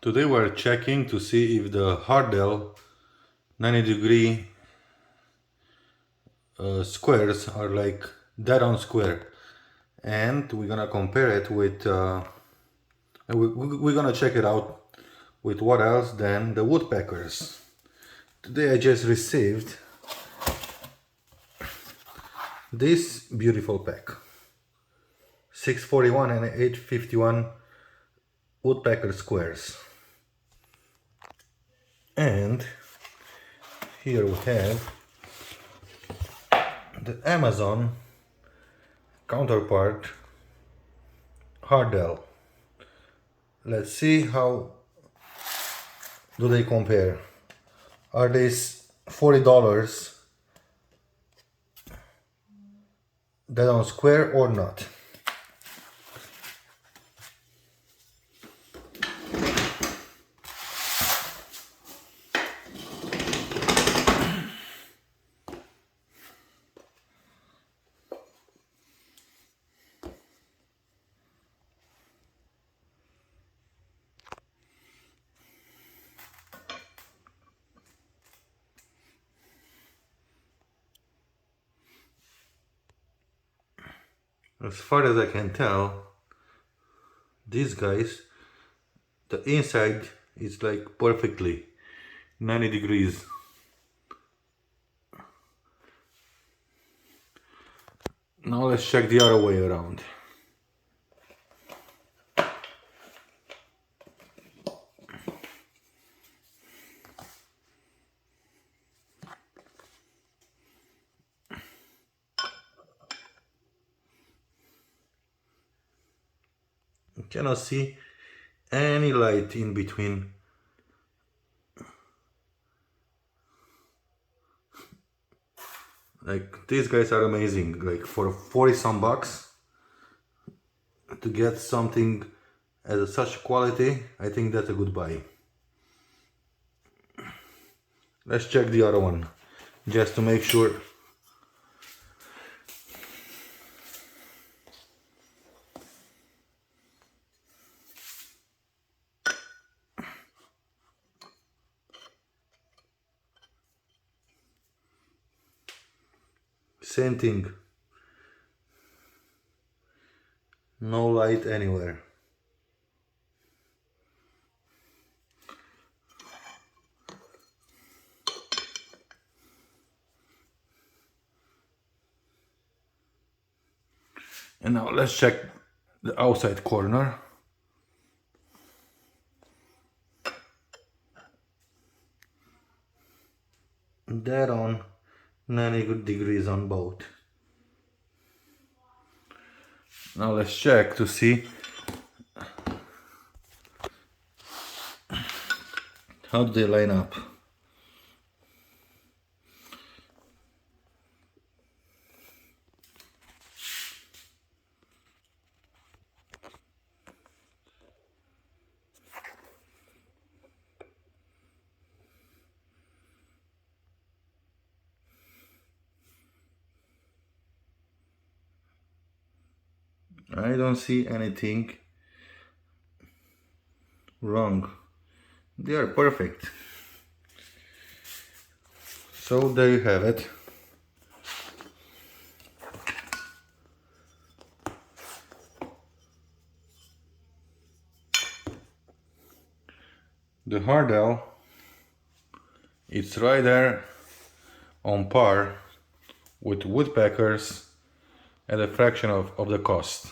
Today we're checking to see if the HARDELL 90-degree squares are like dead on square, and we're gonna compare it with we're gonna check it out with what else than the woodpeckers. Today I just received this beautiful pack, 641 and 851 woodpecker squares, and here we have the Amazon counterpart HARDELL. Let's see how do they compare. Are these $40 dead on square or not? As far as I can tell, these guys, the inside is like perfectly 90 degrees. Now let's check the other way around. You cannot see any light in between. Like, these guys are amazing. Like, for 40 some bucks to get something at such quality, I think that's a good buy. Let's check the other one just to make sure. Same thing. No light anywhere. And now let's check the outside corner. Dead on 90 degrees on both. Now let's check to see how do they line up. I don't see anything wrong. They are perfect. So there you have it. The HARDELL, it's right there on par with woodpeckers at a fraction of the cost.